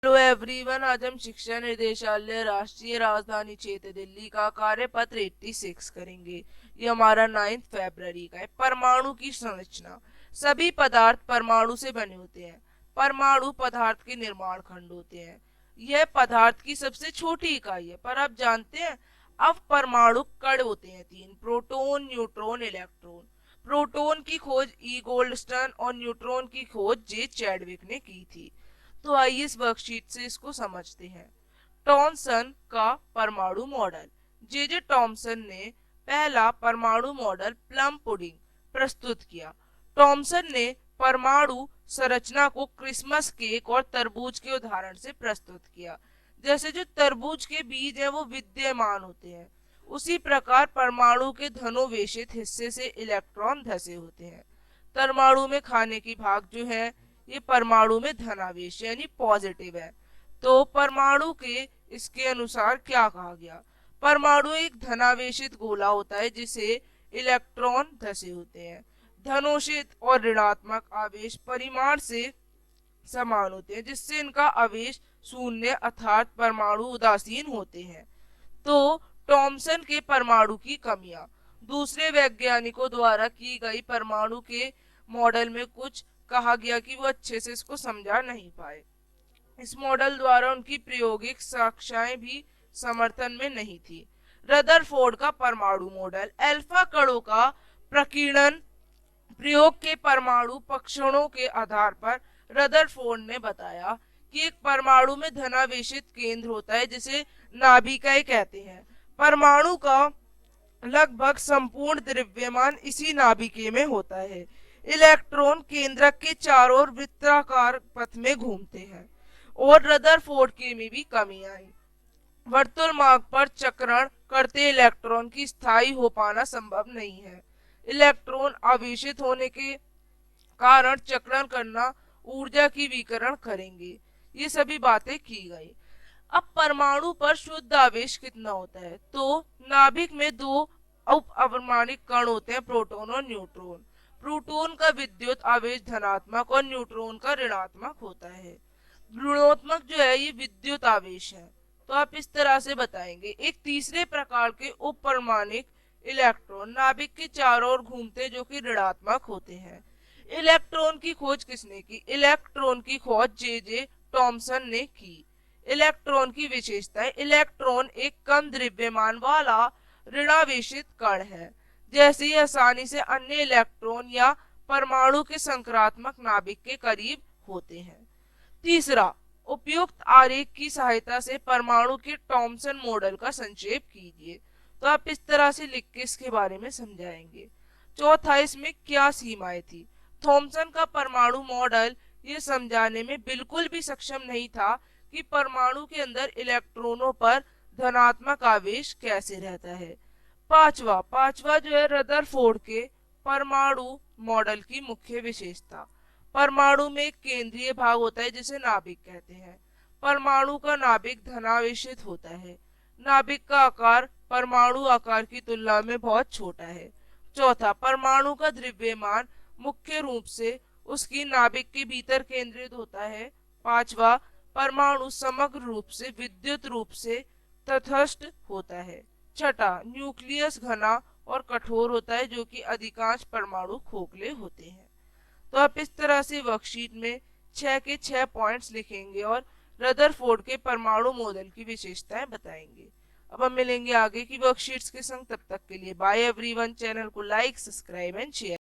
Hello everyone, आज हम शिक्षा निर्देशालय राष्ट्रीय राजधानी क्षेत्र दिल्ली का कार्यपत्र 86 करेंगे। ये हमारा 9 फरवरी का है। परमाणु की संरचना। सभी पदार्थ परमाणु से बने होते हैं। परमाणु पदार्थ के निर्माण खंड होते हैं। यह पदार्थ की सबसे छोटी इकाई है। पर आप जानते हैं, अब परमाणु कण होते हैं 3: प्रोटॉन, न्यूट्रॉन, इलेक्ट्रॉन। प्रोटॉन की खोज ई गोल्डस्टर्न और न्यूट्रॉन की खोज जे चैडविक ने की थी। तो आइए इस वर्कशीट से इसको समझते हैं। टॉमसन का परमाणु मॉडल। जे जे टॉमसन ने पहला परमाणु मॉडल प्लम पुडिंग प्रस्तुत किया। टॉमसन ने परमाणु संरचना को क्रिसमस केक और तरबूज के उदाहरण से प्रस्तुत किया। जैसे जो तरबूज के बीज हैं वो विद्यमान होते हैं, उसी प्रकार परमाणु के धनोवेशित हिस्से से इलेक्ट्रॉन धसे होते हैं। परमाणु में खाने की भाग जो है ये परमाणु में धनावेश यानी पॉजिटिव है। तो परमाणु के इसके अनुसार क्या कहा गया? परमाणु एक धनावेशित गोला होता है जिसे इलेक्ट्रॉन धसे होते हैं। धनोषित और ऋणात्मक आवेश परिमाण से समान होते हैं, जिससे इनका आवेश शून्य अर्थात परमाणु उदासीन होते हैं। तो टॉमसन के परमाणु की कमियां। दूसरे वैज्ञानिकों द्वारा की गई परमाणु के मॉडल में कुछ कहा गया कि वो अच्छे से इसको समझा नहीं पाए। इस मॉडल द्वारा उनकी प्रायोगिक साक्ष्याएं भी समर्थन में नहीं थी। रदरफोर्ड का परमाणु मॉडल। अल्फा कणों का प्रकीर्णन प्रयोग के परमाणु पक्षणों के आधार पर रदरफोर्ड ने बताया कि एक परमाणु में धनावेशित केंद्र होता है जिसे नाभिकाएं कहते हैं। परमाणु का लगभग संपूर्ण द्रव्यमान इसी नाभिके में होता है। इलेक्ट्रॉन केंद्रक के चारों ओर वृत्ताकार पथ में घूमते हैं। और रदरफोर्ड के में भी कमी आई। वर्तुल मार्ग पर चक्रण करते इलेक्ट्रॉन की स्थायी हो पाना संभव नहीं है। इलेक्ट्रॉन आवेशित होने के कारण चक्रण करना ऊर्जा की विकिरण करेंगे। ये सभी बातें की गई। अब परमाणु पर शुद्ध आवेश कितना होता है? तो नाभिक में दो उप अपरमाणिक कण होते हैं, प्रोटॉन और न्यूट्रॉन। प्रोटॉन का विद्युत आवेश धनात्मक और न्यूट्रॉन का ऋणात्मक होता है। ऋणात्मक जो है ये विद्युत आवेश है। तो आप इस तरह से बताएंगे। एक तीसरे प्रकार के उप परमाणिक इलेक्ट्रॉन नाभिक के चारों ओर घूमते जो कि ऋणात्मक होते हैं। इलेक्ट्रॉन की खोज किसने की? इलेक्ट्रॉन की खोज जे जे टॉमसन ने की। इलेक्ट्रॉन की विशेषताएं। इलेक्ट्रॉन एक कम द्रव्यमान वाला ऋणावेशित कण है, जैसे ही आसानी से अन्य इलेक्ट्रॉन या परमाणु के संक्रात्मक नाभिक के करीब होते हैं। तीसरा, उपयुक्त आरेख की सहायता से परमाणु के टॉमसन मॉडल का संक्षेप कीजिए। तो आप इस तरह से लिख के इसके बारे में समझाएंगे। चौथा, इसमें क्या सीमाएं थी? थॉमसन का परमाणु मॉडल ये समझाने में बिल्कुल भी सक्षम नहीं था कि परमाणु के अंदर इलेक्ट्रॉनों पर धनात्मक आवेश कैसे रहता है। पांचवा पांचवा जो है रदरफोर्ड के परमाणु मॉडल की मुख्य विशेषता। परमाणु में एक केंद्रीय भाग होता है जिसे नाभिक कहते हैं। परमाणु का नाभिक धनावेशित होता है। नाभिक का आकार परमाणु आकार की तुलना में बहुत छोटा है। चौथा, परमाणु का द्रव्यमान मुख्य रूप से उसकी नाभिक के भीतर केंद्रित होता है। पांचवा, परमाणु समग्र रूप से विद्युत रूप से तटस्थ होता है। छठा, न्यूक्लियस घना और कठोर होता है जो कि अधिकांश परमाणु खोखले होते हैं। तो आप इस तरह से वर्कशीट में 6 के 6 पॉइंट्स लिखेंगे और रदरफोर्ड के परमाणु मॉडल की विशेषताएं बताएंगे। अब हम मिलेंगे आगे की वर्कशीट्स के संग। तब तक के लिए बाय एवरीवन। चैनल को लाइक, सब्सक्राइब एंड शेयर।